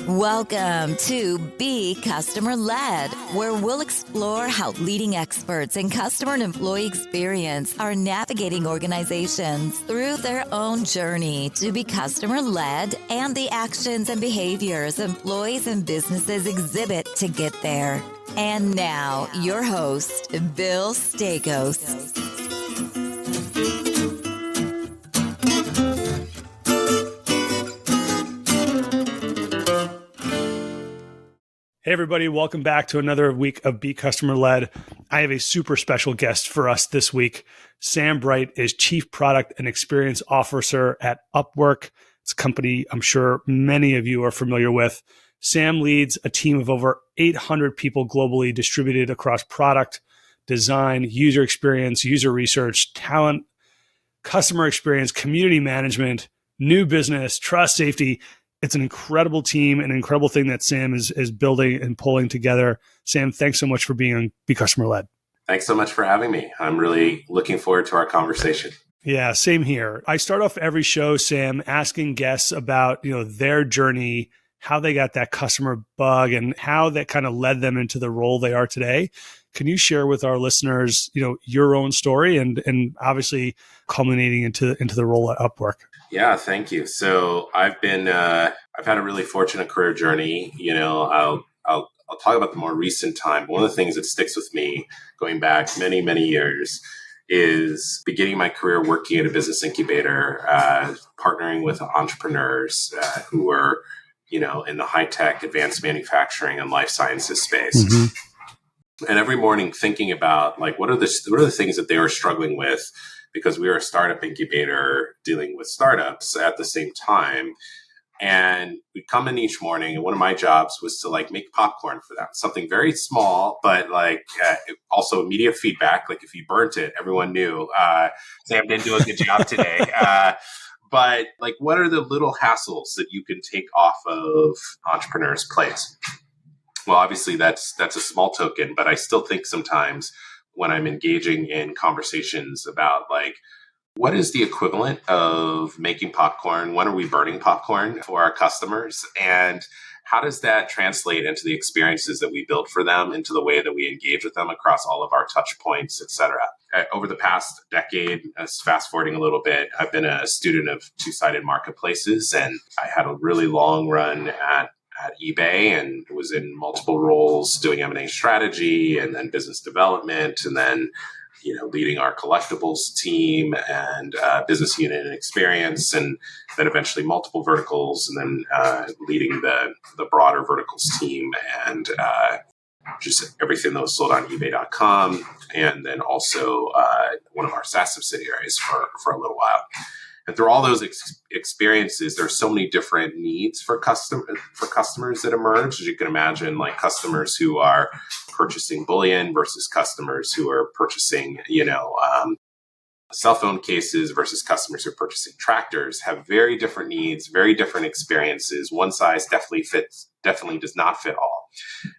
Welcome to Be Customer-Led, where we'll explore how leading experts in customer and employee experience are navigating organizations through their own journey to be customer-led and the actions and behaviors employees and businesses exhibit to get there. And now, your host, Bill Stakos. Hey, everybody. Welcome back to another week of Be Customer-Led. I have a super special guest for us this week. Sam Bright is Chief Product and Experience Officer at UpWork. It's a company I'm sure many of you are familiar with. Sam leads a team of over 800 people globally distributed across product, design, user experience, user research, talent, customer experience, community management, new business, trust, safety. It's an incredible team, an incredible thing that Sam is building and pulling together. Sam, thanks so much for being on Be Customer-Led. Thanks so much for having me. I'm really looking forward to our conversation. Yeah, same here. I start off every show, Sam, asking guests about, their journey, how they got that customer bug and how that kind of led them into the role they are today. Can you share with our listeners, your own story and obviously culminating into the role at UpWork? Yeah, thank you. So I've had a really fortunate career journey. I'll talk about the more recent time. One of the things that sticks with me going back many, many years is beginning my career working at a business incubator, partnering with entrepreneurs who were, in the high-tech, advanced manufacturing and life sciences space. Mm-hmm. And every morning thinking about what are the things that they were struggling with, because we were a startup incubator dealing with startups at the same time. And we'd come in each morning, and one of my jobs was to make popcorn for them, something very small, but also immediate feedback. If you burnt it, everyone knew Sam didn't do a good job today. But what are the little hassles that you can take off of entrepreneurs' plates? Well, obviously that's a small token, but I still think sometimes when I'm engaging in conversations about what is the equivalent of making popcorn? When are we burning popcorn for our customers? And how does that translate into the experiences that we build for them, into the way that we engage with them across all of our touch points, et cetera? Over the past decade, fast forwarding a little bit, I've been a student of two-sided marketplaces, and I had a really long run at eBay and was in multiple roles doing M&A strategy and then business development and then, leading our collectibles team and business unit and experience, and then eventually multiple verticals, and then leading the broader verticals team and just everything that was sold on eBay.com, and then also one of our SaaS subsidiaries for a little while. And through all those experiences, there's so many different needs for customers that emerge. As you can imagine, customers who are purchasing bullion versus customers who are purchasing, cell phone cases versus customers who are purchasing tractors have very different needs, very different experiences. One size definitely does not fit all.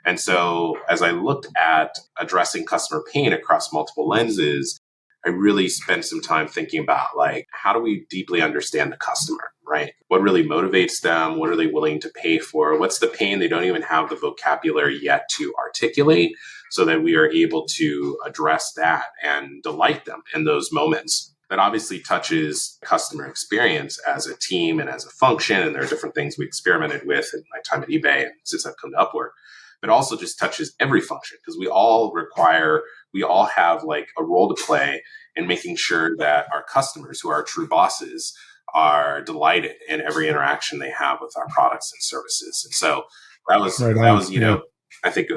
And so as I looked at addressing customer pain across multiple lenses, I really spent some time thinking about how do we deeply understand the customer, right? What really motivates them? What are they willing to pay for? What's the pain they don't even have the vocabulary yet to articulate, so that we are able to address that and delight them in those moments? That obviously touches customer experience as a team and as a function. And there are different things we experimented with in my time at eBay and since I've come to UpWork. But also just touches every function, because we all have a role to play in making sure that our customers, who are our true bosses, are delighted in every interaction they have with our products and services. And so that was I think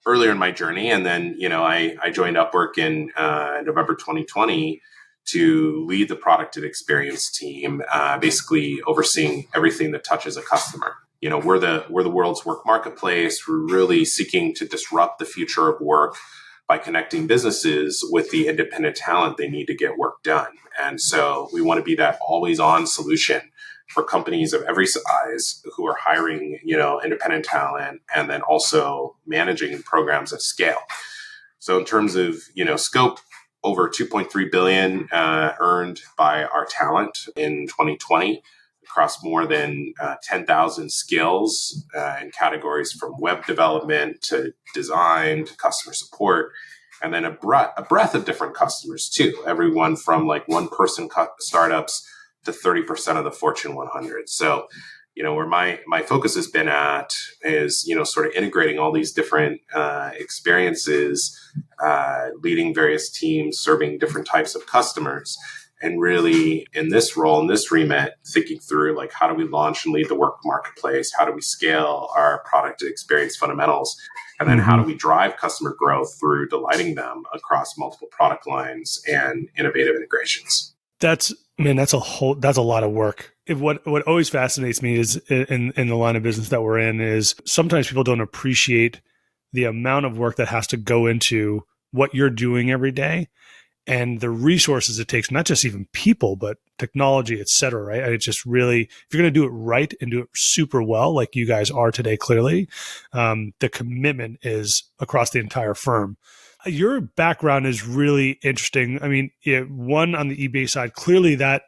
earlier in my journey. And then, I joined UpWork in November 2020 to lead the product and experience team, basically overseeing everything that touches a customer. We're the world's work marketplace. We're really seeking to disrupt the future of work by connecting businesses with the independent talent they need to get work done. And so we want to be that always-on solution for companies of every size who are hiring, independent talent and then also managing programs at scale. So in terms of, scope, over $2.3 billion earned by our talent in 2020. across more than 10,000 skills in categories from web development to design to customer support. And then a breadth of different customers too. Everyone from like one-person startups to 30% of the Fortune 100. So, where my focus has been at is, sort of integrating all these different experiences, leading various teams, serving different types of customers. And really in this role, in this remit, thinking through like, how do we launch and lead the work marketplace? How do we scale our product experience fundamentals? And then how do we drive customer growth through delighting them across multiple product lines and innovative integrations? That's a lot of work. What always fascinates me is in the line of business that we're in is sometimes people don't appreciate the amount of work that has to go into what you're doing every day and the resources it takes, not just even people, but technology, et cetera, right? It's just really, if you're going to do it right and do it super well, like you guys are today, clearly, the commitment is across the entire firm. Your background is really interesting. I mean, one on the eBay side, clearly that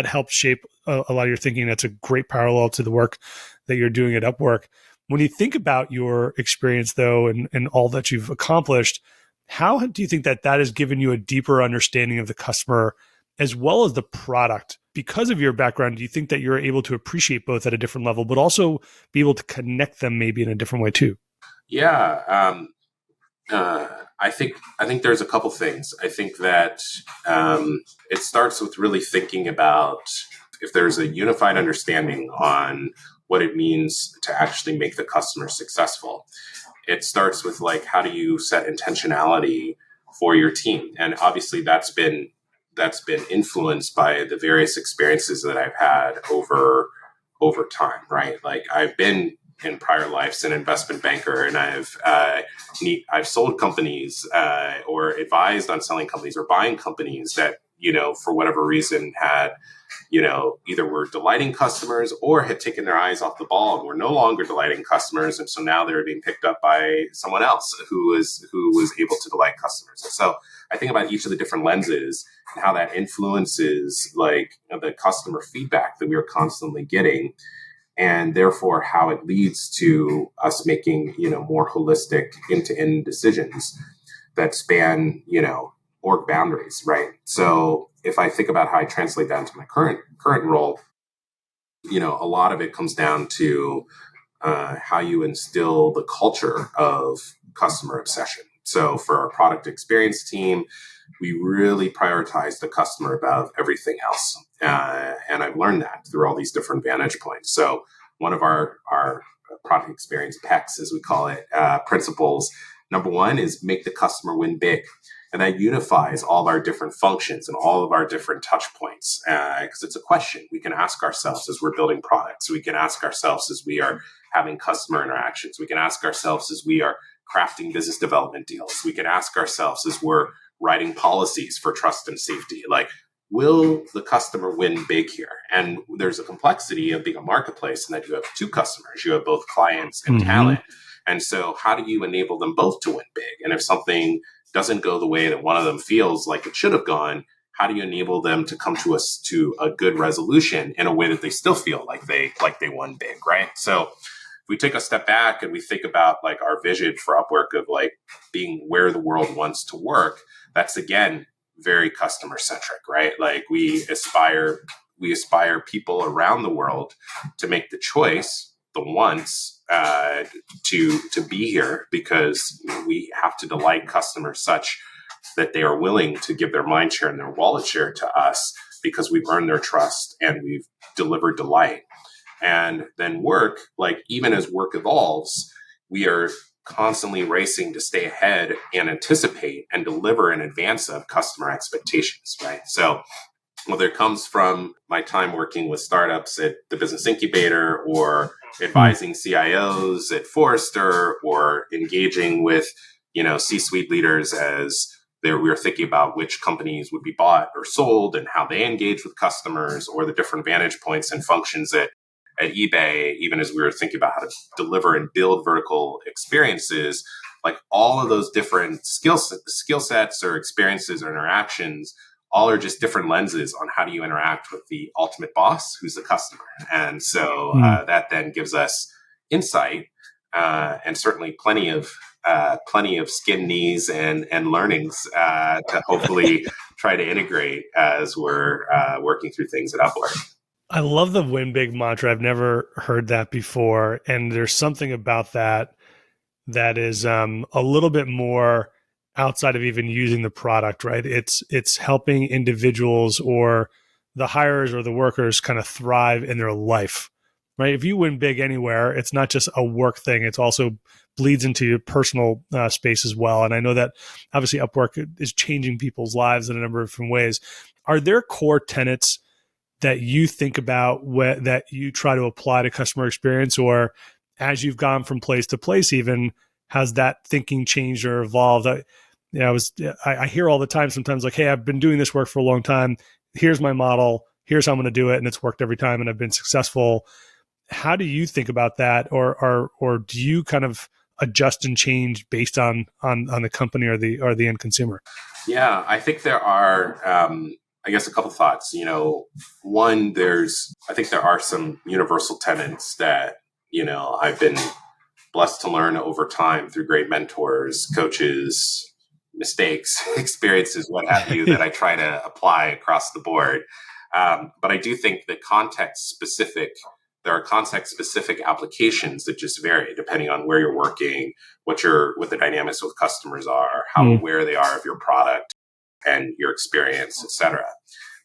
helped shape a lot of your thinking. That's a great parallel to the work that you're doing at UpWork. When you think about your experience, though, and all that you've accomplished, how do you think that has given you a deeper understanding of the customer as well as the product? Because of your background, do you think that you're able to appreciate both at a different level, but also be able to connect them maybe in a different way too? Yeah. I think there's a couple things. I think that it starts with really thinking about if there's a unified understanding on what it means to actually make the customer successful. It starts with like, how do you set intentionality for your team? And obviously that's been influenced by the various experiences that I've had over time, right? Like I've been in prior lives an investment banker, and I've sold companies or advised on selling companies or buying companies that, for whatever reason had, either were delighting customers or had taken their eyes off the ball and were no longer delighting customers. And so now they're being picked up by someone else who was able to delight customers. And so I think about each of the different lenses and how that influences like the customer feedback that we are constantly getting, and therefore how it leads to us making, more holistic end-to-end decisions that span, org boundaries, right? So if I think about how I translate that into my current role, a lot of it comes down to how you instill the culture of customer obsession. So for our product experience team, we really prioritize the customer above everything else. And I've learned that through all these different vantage points. So one of our product experience PECs, as we call it, principles, number one is make the customer win big. And that unifies all of our different functions and all of our different touch points. Because it's a question we can ask ourselves as we're building products. We can ask ourselves as we are having customer interactions. We can ask ourselves as we are crafting business development deals. We can ask ourselves as we're writing policies for trust and safety. Like, will the customer win big here? And there's a complexity of being a marketplace in that you have two customers. You have both clients and talent. And so how do you enable them both to win big? And if something doesn't go the way that one of them feels like it should have gone, how do you enable them to come to us to a good resolution in a way that they still feel like they won big, right? So if we take a step back and we think about like our vision for UpWork of like being where the world wants to work, that's again very customer centric, right? Like we aspire people around the world to make the choice, the wants, to be here, because we have to delight customers such that they are willing to give their mind share and their wallet share to us because we've earned their trust and we've delivered delight. And then work, like even as work evolves, we are constantly racing to stay ahead and anticipate and deliver in advance of customer expectations, right? So whether it comes from my time working with startups at the Business Incubator or advising CIOs at Forrester or engaging with, C-suite leaders as we were thinking about which companies would be bought or sold and how they engage with customers, or the different vantage points and functions at eBay, even as we were thinking about how to deliver and build vertical experiences, like all of those different skill sets or experiences or interactions all are just different lenses on how do you interact with the ultimate boss, who's the customer. And so that then gives us insight and certainly plenty of skin knees and learnings to hopefully try to integrate as we're working through things at UpWork. I love the win big mantra. I've never heard that before. And there's something about that is a little bit more outside of even using the product, right? It's helping individuals or the hires or the workers kind of thrive in their life, right? If you win big anywhere, it's not just a work thing. It's also bleeds into your personal space as well. And I know that obviously UpWork is changing people's lives in a number of different ways. Are there core tenets that you think about that you try to apply to customer experience, or as you've gone from place to place, even has that thinking changed or evolved? I hear all the time sometimes like, hey, I've been doing this work for a long time. Here's my model. Here's how I'm going to do it. And it's worked every time and I've been successful. How do you think about that? Or do you kind of adjust and change based on the company or the end consumer? Yeah, I think there are, I guess, a couple thoughts. One, I think there are some universal tenets that, I've been blessed to learn over time through great mentors, coaches, mistakes, experiences, what have you, that I try to apply across the board. But I do think that there are context-specific applications that just vary depending on where you're working, what the dynamics with customers are, how aware they are of your product and your experience, et cetera.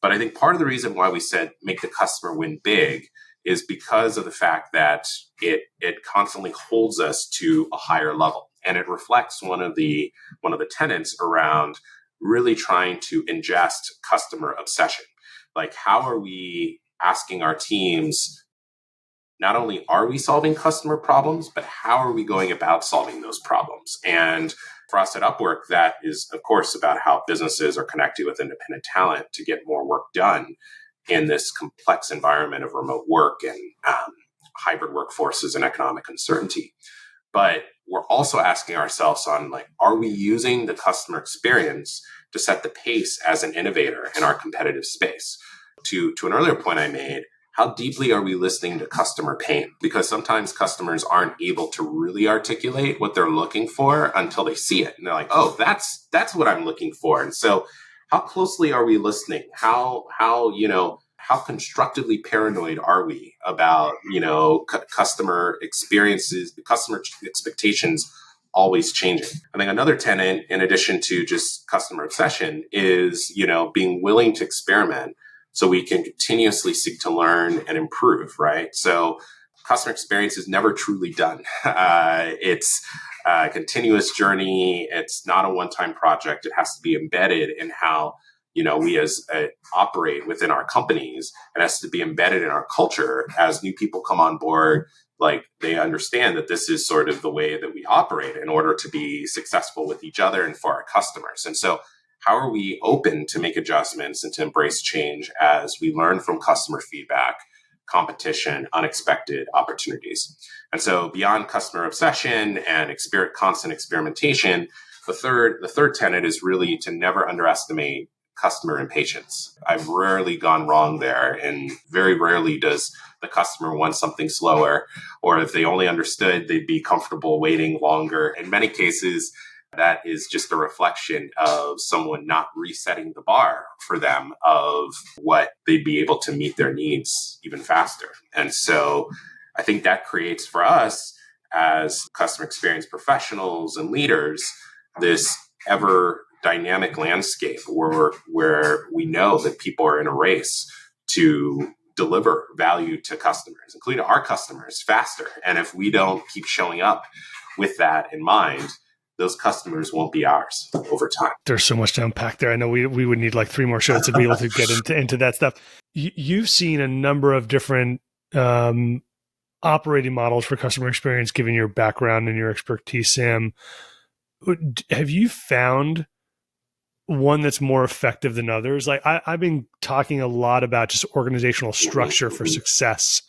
But I think part of the reason why we said make the customer win big is because of the fact that it constantly holds us to a higher level. And it reflects one of the tenets around really trying to ingest customer obsession. Like, how are we asking our teams, not only are we solving customer problems, but how are we going about solving those problems? And for us at UpWork, that is, of course, about how businesses are connected with independent talent to get more work done in this complex environment of remote work and hybrid workforces and economic uncertainty. But we're also asking ourselves on, like, are we using the customer experience to set the pace as an innovator in our competitive space? To an earlier point I made, how deeply are we listening to customer pain? Because sometimes customers aren't able to really articulate what they're looking for until they see it. And they're like, oh, that's what I'm looking for. And so how closely are we listening? How constructively paranoid are we about, customer experiences, the customer expectations always changing? I think another tenet, in addition to just customer obsession, is, being willing to experiment so we can continuously seek to learn and improve, right? So customer experience is never truly done. It's a continuous journey. It's not a one-time project. It has to be embedded in how, we operate within our companies. It has to be embedded in our culture as new people come on board. Like, they understand that this is sort of the way that we operate in order to be successful with each other and for our customers. And so how are we open to make adjustments and to embrace change as we learn from customer feedback, competition, unexpected opportunities? And so beyond customer obsession and constant experimentation, the third tenet is really to never underestimate customer impatience. I've rarely gone wrong there, and very rarely does the customer want something slower, or if they only understood, they'd be comfortable waiting longer. In many cases, that is just a reflection of someone not resetting the bar for them of what they'd be able to meet their needs even faster. And so I think that creates for us as customer experience professionals and leaders this ever dynamic landscape where we know that people are in a race to deliver value to customers, including our customers, faster. And if we don't keep showing up with that in mind, those customers won't be ours over time. There's so much to unpack there. I know we would need like 3 more shows to be able to get into that stuff. You've seen a number of different operating models for customer experience, given your background and your expertise, Sam. Have you found one that's more effective than others? Like, I've been talking a lot about just organizational structure for success.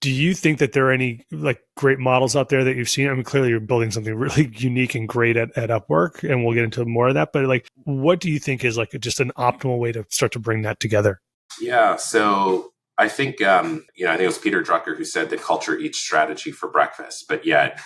Do you think that there are any like great models out there that you've seen? I mean, clearly you're building something really unique and great at UpWork, and we'll get into more of that. But like, what do you think is like just an optimal way to start to bring that together? Yeah. So I think, I think it was Peter Drucker who said that culture eats strategy for breakfast, but yet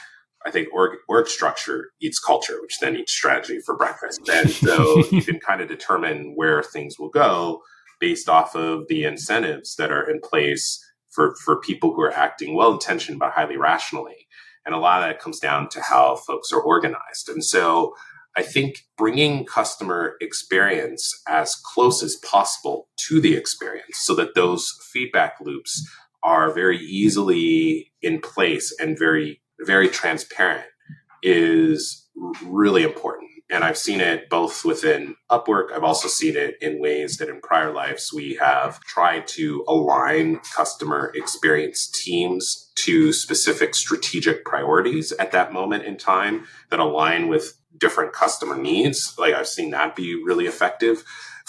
I think org structure eats culture, which then eats strategy for breakfast. And so you can kind of determine where things will go based off of the incentives that are in place for people who are acting well-intentioned but highly rationally. And a lot of that comes down to how folks are organized. And so I think bringing customer experience as close as possible to the experience so that those feedback loops are very easily in place and very, very transparent is really important. And I've seen it both within UpWork. I've also seen it in ways that in prior lives we have tried to align customer experience teams to specific strategic priorities at that moment in time that align with different customer needs. Like I've seen that be really effective.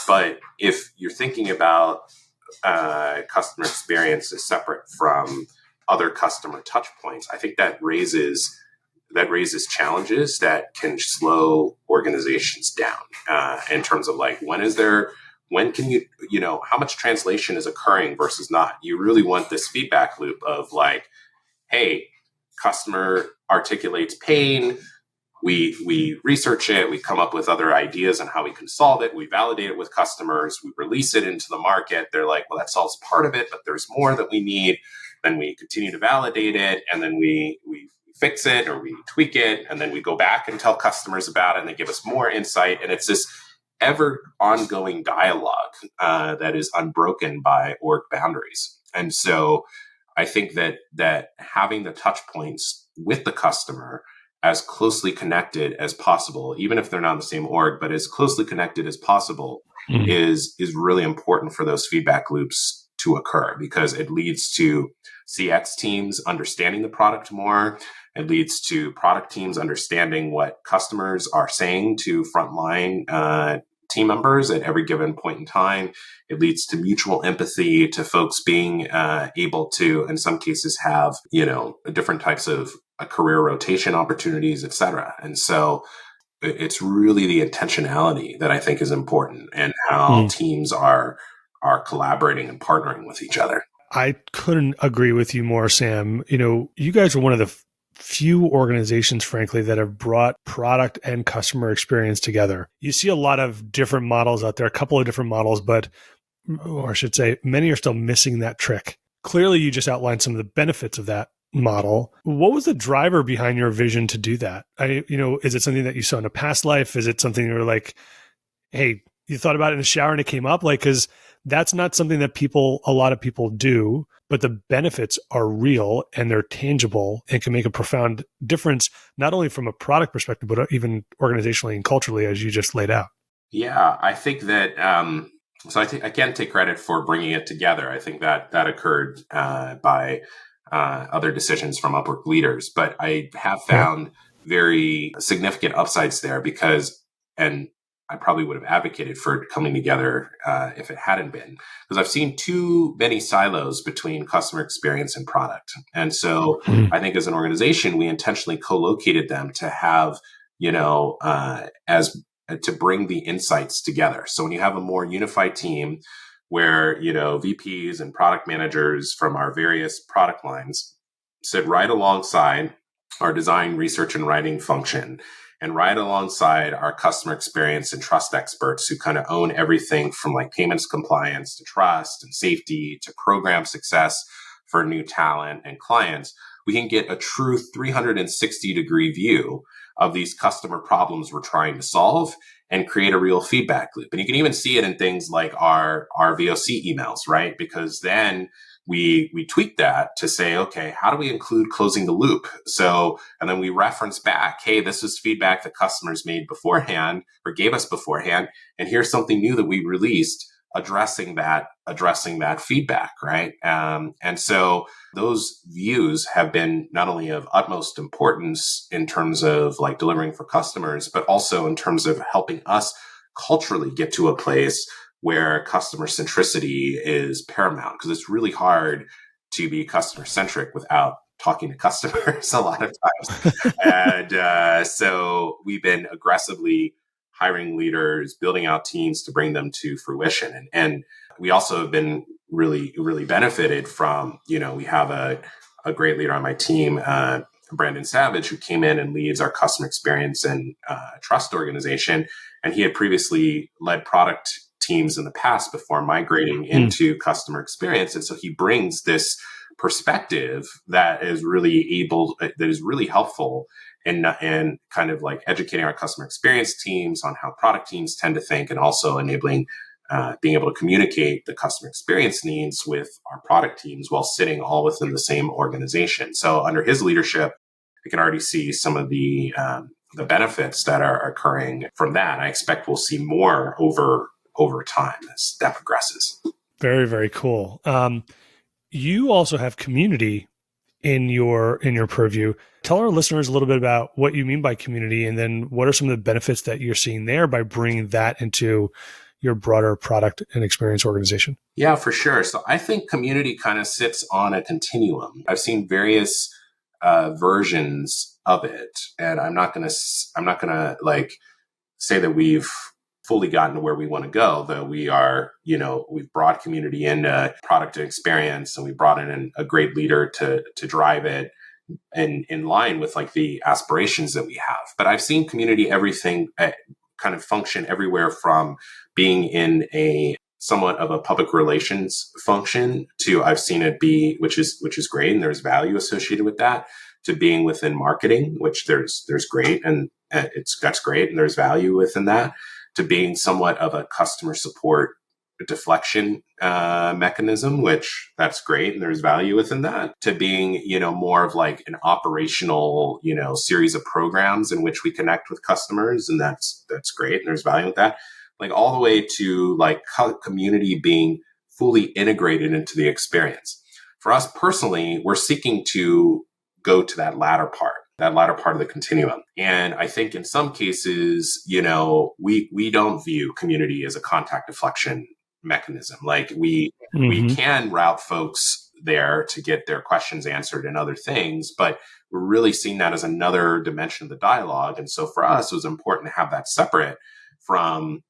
But if you're thinking about customer experience as separate from other customer touch points, I think that raises challenges that can slow organizations down in terms of like, when can you know, how much translation is occurring versus not? You really want this feedback loop of like, hey, customer articulates pain. We research it. We come up with other ideas on how we can solve it. We validate it with customers. We release it into the market. They're like, well, that solves part of it, but there's more that we need. Then we continue to validate it. And then we fix it or we tweak it. And then we go back and tell customers about it and they give us more insight. And it's this ever ongoing dialogue that is unbroken by org boundaries. And so I think that having the touch points with the customer as closely connected as possible, even if they're not in the same org, but as closely connected as possible is really important for those feedback loops to occur, because it leads to CX teams understanding the product more. It leads to product teams understanding what customers are saying to frontline team members at every given point in time. It leads to mutual empathy, to folks being able to, in some cases, have, different types of career rotation opportunities, et cetera. And so it's really the intentionality that I think is important, and how teams are collaborating and partnering with each other. I couldn't agree with you more, Sam. You guys are one of the few organizations, frankly, that have brought product and customer experience together. You see a lot of different models out there, a couple of different models, or I should say, many are still missing that trick. Clearly, you just outlined some of the benefits of that model. What was the driver behind your vision to do that? Is it something that you saw in a past life? Is it something you were like, hey, you thought about it in the shower and it came up? Like, because that's not something that a lot of people do, but the benefits are real and they're tangible and can make a profound difference, not only from a product perspective, but even organizationally and culturally, as you just laid out. Yeah, I think that, so I think I can't take credit for bringing it together. I think that occurred by other decisions from UpWork leaders, but I have found very significant upsides there and I probably would have advocated for it coming together if it hadn't been, because I've seen too many silos between customer experience and product. And so I think as an organization, we intentionally co-located them to have, to bring the insights together. So when you have a more unified team where, VPs and product managers from our various product lines sit right alongside our design, research, and writing function, and right alongside our customer experience and trust experts who kind of own everything from like payments compliance to trust and safety to program success for new talent and clients, we can get a true 360-degree view of these customer problems we're trying to solve and create a real feedback loop. And you can even see it in things like our VOC emails, right? Because then we tweak that to say, okay, how do we include closing the loop? So, and then we reference back, hey, this is feedback that customers made beforehand or gave us beforehand. And here's something new that we released addressing that feedback, right? And so those views have been not only of utmost importance in terms of like delivering for customers, but also in terms of helping us culturally get to a place where customer centricity is paramount, because it's really hard to be customer-centric without talking to customers a lot of times. And so we've been aggressively hiring leaders, building out teams to bring them to fruition. And we also have been really, really benefited from, we have a great leader on my team, Brandon Savage, who came in and leads our customer experience and trust organization. And he had previously led product teams in the past before migrating into customer experience. And so he brings this perspective that is really helpful in kind of like educating our customer experience teams on how product teams tend to think, and also enabling being able to communicate the customer experience needs with our product teams while sitting all within the same organization. So under his leadership, we can already see some of the benefits that are occurring from that. I expect we'll see more over time as that progresses. Very, very cool. You also have community in your purview. Tell our listeners a little bit about what you mean by community, and then what are some of the benefits that you're seeing there by bringing that into your broader product and experience organization? Yeah, for sure. So I think community kind of sits on a continuum. I've seen various versions of it, and I'm not going to like say that we've fully gotten to where we want to go, though we are, we've brought community into product and experience, and we brought in a great leader to drive it in line with like the aspirations that we have. But I've seen community everything kind of function everywhere from being in a somewhat of a public relations function to I've seen it be, which is great, and there's value associated with that, to being within marketing, which there's great, and that's great, and there's value within that, to being somewhat of a customer support deflection mechanism, which that's great, and there's value within that, to being, more of like an operational, series of programs in which we connect with customers, and that's great, and there's value with that, like all the way to like community being fully integrated into the experience. For us personally, we're seeking to go to that latter part of the continuum. And I think in some cases, we don't view community as a contact deflection mechanism. Like we can route folks there to get their questions answered and other things, but we're really seeing that as another dimension of the dialogue. And so for us, it was important to have that separate from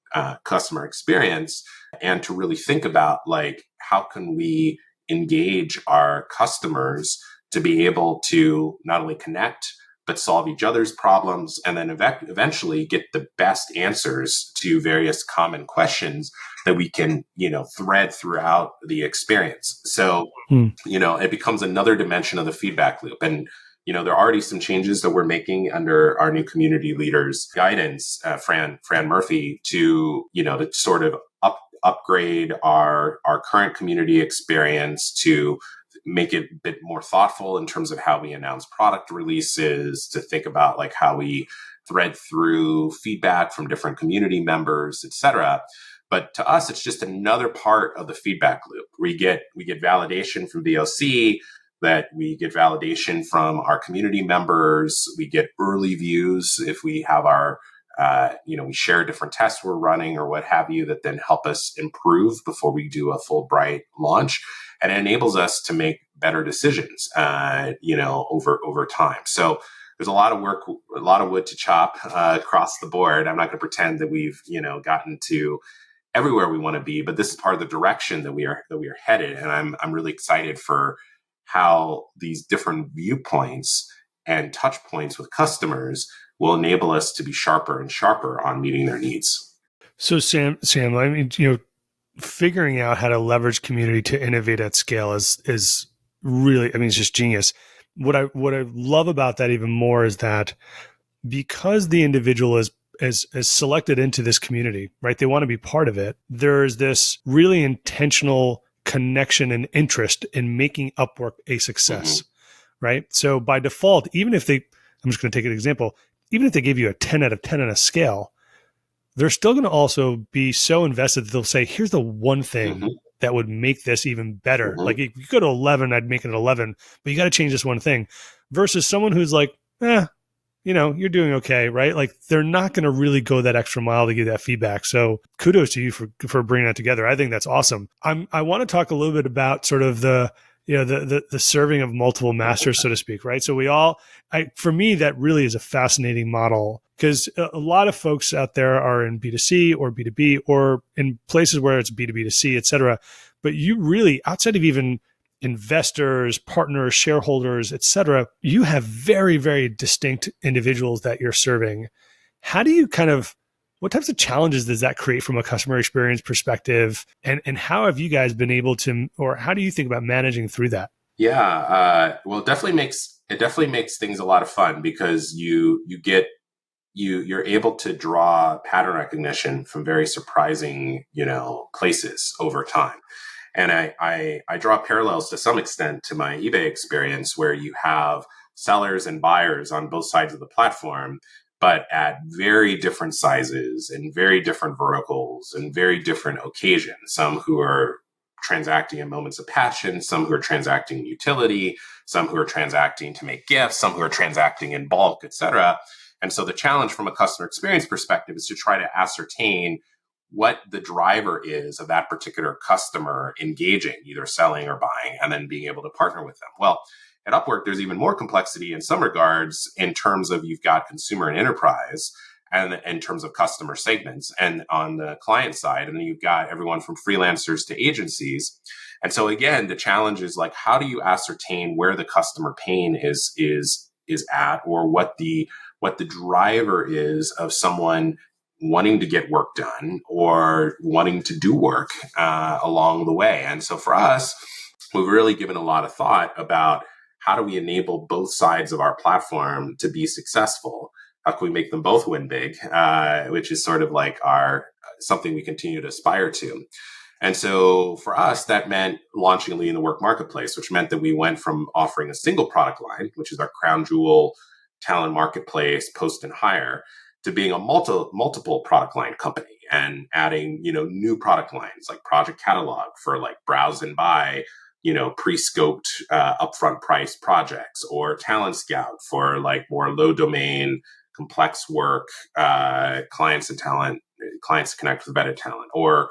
customer experience, and to really think about like, how can we engage our customers to be able to not only connect, but solve each other's problems, and then eventually get the best answers to various common questions that we can, thread throughout the experience. So, it becomes another dimension of the feedback loop. And, there are already some changes that we're making under our new community leaders guidance, Fran Murphy, to sort of upgrade our current community experience, to make it a bit more thoughtful in terms of how we announce product releases, to think about like how we thread through feedback from different community members, et cetera. But to us, it's just another part of the feedback loop. We get validation from VOC, that we get validation from our community members. We get early views if we have our, we share different tests we're running or what have you, that then help us improve before we do a full bright launch. And it enables us to make better decisions, over time. So there's a lot of work, a lot of wood to chop across the board. I'm not going to pretend that we've, gotten to everywhere we want to be, but this is part of the direction that we are headed. And I'm really excited for how these different viewpoints and touch points with customers will enable us to be sharper and sharper on meeting their needs. So Sam, I mean, figuring out how to leverage community to innovate at scale is really, it's just genius. What I love about that even more is that because the individual is selected into this community, right? They want to be part of it. There's this really intentional connection and interest in making UpWork a success, right? So by default, I'm just going to take an example, even if they give you a 10 out of 10 on a scale, they're still going to also be so invested that they'll say, here's the one thing that would make this even better. Like if you go to 11, I'd make it 11, but you got to change this one thing, versus someone who's like, you're doing okay, right? Like they're not going to really go that extra mile to give that feedback. So kudos to you for bringing that together. I think that's awesome. I want to talk a little bit about sort of the the serving of multiple masters, so to speak, right? So for me, that really is a fascinating model, because a lot of folks out there are in B2C or B2B or in places where it's B2B2C, et cetera. But you really, outside of even investors, partners, shareholders, et cetera, you have very, very distinct individuals that you're serving. How do you what types of challenges does that create from a customer experience perspective? And how have you guys been able to, or how do you think about managing through that? Yeah, well, it definitely makes things a lot of fun, because you're able to draw pattern recognition from very surprising, places over time. And I draw parallels to some extent to my eBay experience, where you have sellers and buyers on both sides of the platform, but at very different sizes and very different verticals and very different occasions. Some who are transacting in moments of passion, some who are transacting in utility, some who are transacting to make gifts, some who are transacting in bulk, et cetera. And so the challenge from a customer experience perspective is to try to ascertain what the driver is of that particular customer engaging, either selling or buying, and then being able to partner with them. Well, at UpWork, there's even more complexity in some regards, in terms of you've got consumer and enterprise, and in terms of customer segments, and on the client side, and then you've got everyone from freelancers to agencies. And so again, the challenge is like, how do you ascertain where the customer pain is at, or what the driver is of someone wanting to get work done or wanting to do work along the way. And so for us, we've really given a lot of thought about how do we enable both sides of our platform to be successful? How can we make them both win big, which is sort of like something we continue to aspire to. And so for us, that meant launching a Leading the Work marketplace, which meant that we went from offering a single product line, which is our crown jewel talent marketplace, post and hire, to being a multiple product line company, and adding, new product lines like Project Catalog for like browse and buy, pre-scoped upfront price projects, or Talent Scout for like more low domain, complex work, clients to connect with better talent, or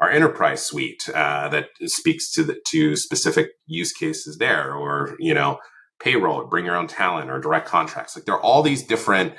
our enterprise suite that speaks to specific use cases there, or payroll, or bring your own talent, or direct contracts. Like, there are all these different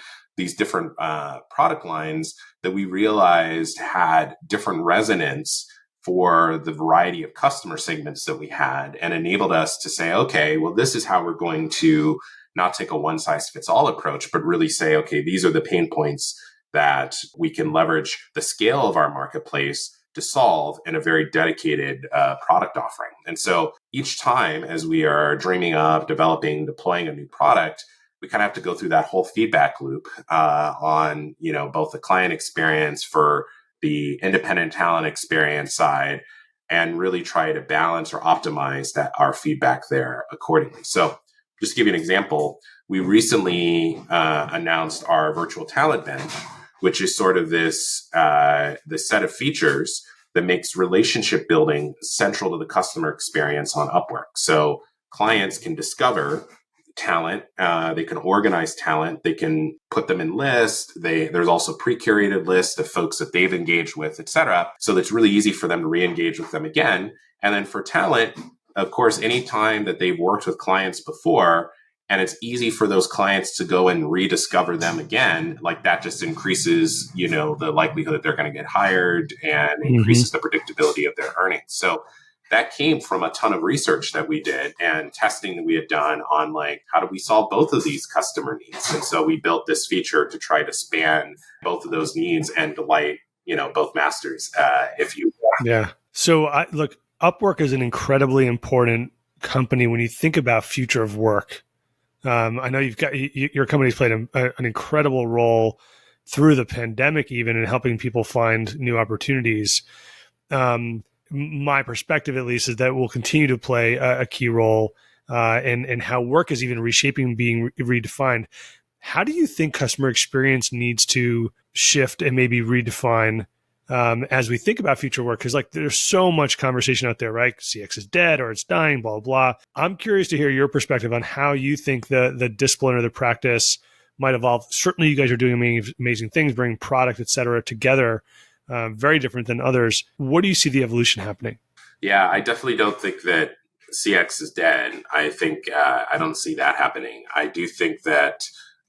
product lines that we realized had different resonance for the variety of customer segments that we had, and enabled us to say, okay, well, this is how we're going to not take a one size fits all approach, but really say, okay, these are the pain points that we can leverage the scale of our marketplace to solve in a very dedicated product offering. And so each time as we are dreaming up, developing, deploying a new product, we kind of have to go through that whole feedback loop on, both the client experience for the independent talent experience side, and really try to balance or optimize our feedback there accordingly. So just to give you an example, we recently announced our virtual talent bench, which is sort of this set of features that makes relationship building central to the customer experience on UpWork. So clients can discover talent, they can organize talent, they can put them in lists. There's also pre-curated lists of folks that they've engaged with, et cetera. So it's really easy for them to re-engage with them again. And then for talent, of course, anytime that they've worked with clients before, and it's easy for those clients to go and rediscover them again, like that just increases, the likelihood that they're going to get hired, and increases the predictability of their earnings. So that came from a ton of research that we did and testing that we had done on like, how do we solve both of these customer needs? And so we built this feature to try to span both of those needs and delight, both masters, if you will. Yeah. So look, UpWork is an incredibly important company when you think about future of work. I know your company's played an incredible role through the pandemic, even in helping people find new opportunities. My perspective, at least, is that we'll continue to play a key role in how work is even reshaping, being redefined. How do you think customer experience needs to shift and maybe redefine as we think about future work? Because there's so much conversation out there, right? CX is dead or it's dying, blah, blah. I'm curious to hear your perspective on how you think the discipline or the practice might evolve. Certainly, you guys are doing amazing things, bringing product, et cetera, together. Very different than others. What do you see the evolution happening? Yeah, I definitely don't think that CX is dead. I think I don't see that happening. I do see that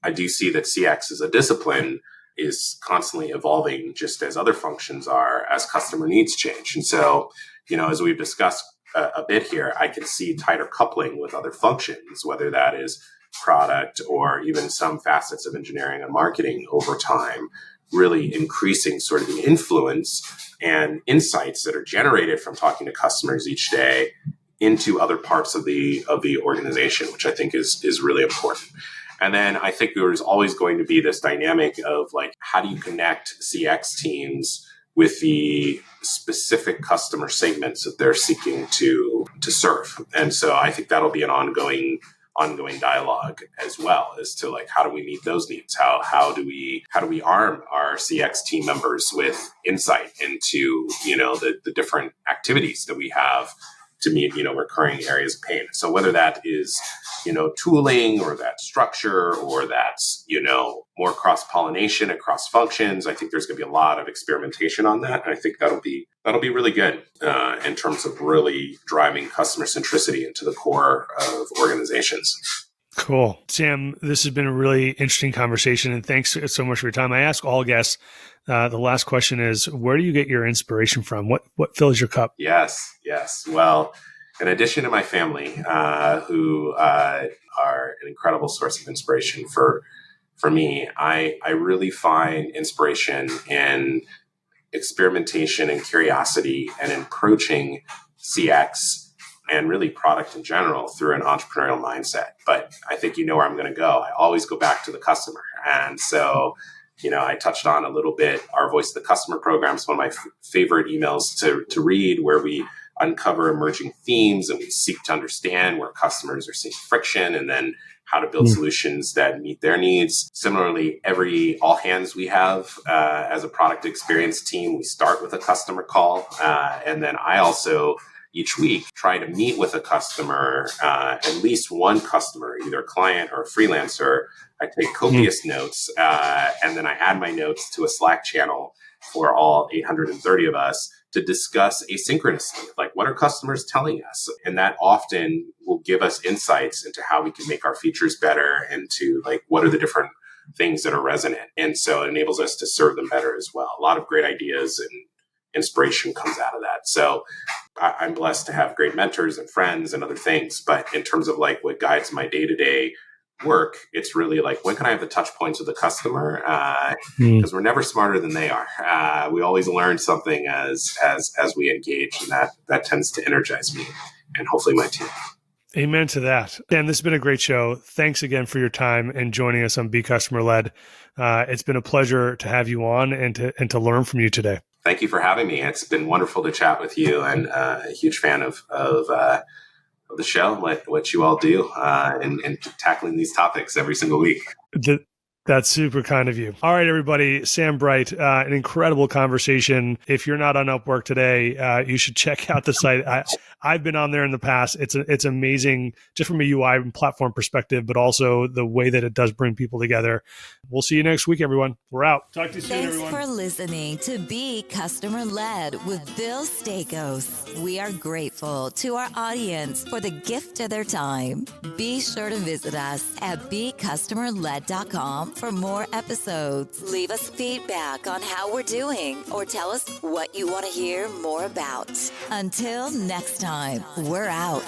CX as a discipline is constantly evolving, just as other functions are, as customer needs change. And so, as we've discussed a bit here, I can see tighter coupling with other functions, whether that is product or even some facets of engineering and marketing over time, really increasing sort of the influence and insights that are generated from talking to customers each day into other parts of the organization, which I think is really important. And then I think there's always going to be this dynamic of like, how do you connect CX teams with the specific customer segments that they're seeking to serve? And so I think that'll be an ongoing dialogue as well, as to like, how do we meet those needs? How do we arm our CX team members with insight into, the different activities that we have to meet, recurring areas of pain. So whether that is, tooling, or that structure, or that's, more cross-pollination across functions, I think there's going to be a lot of experimentation on that. And I think that'll be really good in terms of really driving customer centricity into the core of organizations. Cool. Sam, this has been a really interesting conversation, and thanks so much for your time. I ask all guests, the last question is, where do you get your inspiration from? What fills your cup? Yes. Well, in addition to my family, who are an incredible source of inspiration for me, I really find inspiration in experimentation and curiosity and approaching CX and really product in general through an entrepreneurial mindset. But I think where I'm going to go. I always go back to the customer. And so, I touched on a little bit our Voice of the Customer program. It's one of my favorite emails to read, where we uncover emerging themes and we seek to understand where customers are seeing friction, and then how to build solutions that meet their needs. Similarly, every all hands we have as a product experience team, we start with a customer call. And then I also each week try to meet with a customer, at least one customer, either a client or a freelancer. I take copious notes, and then I add my notes to a Slack channel for all 830 of us to discuss asynchronously, like, what are customers telling us? And that often will give us insights into how we can make our features better, and to like, what are the different things that are resonant. And so it enables us to serve them better as well. A lot of great ideas and inspiration comes out of that. So I'm blessed to have great mentors and friends and other things. But in terms of like what guides my day-to-day work, it's really like, when can I have the touch points with the customer? Because we're never smarter than they are. We always learn something as we engage, and that tends to energize me and hopefully my team. Amen to that. Dan, this has been a great show. Thanks again for your time and joining us on Be Customer Led. It's been a pleasure to have you on and to learn from you today. Thank you for having me. It's been wonderful to chat with you, and a huge fan of the show, what you all do, and tackling these topics every single week. That's super kind of you. All right, everybody. Sam Bright, an incredible conversation. If you're not on UpWork today, you should check out the site. I've been on there in the past. It's amazing, just from a UI and platform perspective, but also the way that it does bring people together. We'll see you next week, everyone. We're out. Talk to you soon, everyone. Thanks for listening to Be Customer Led with Bill Stakos. We are grateful to our audience for the gift of their time. Be sure to visit us at becustomerled.com for more episodes. Leave us feedback on how we're doing, or tell us what you want to hear more about. Until next time, we're out.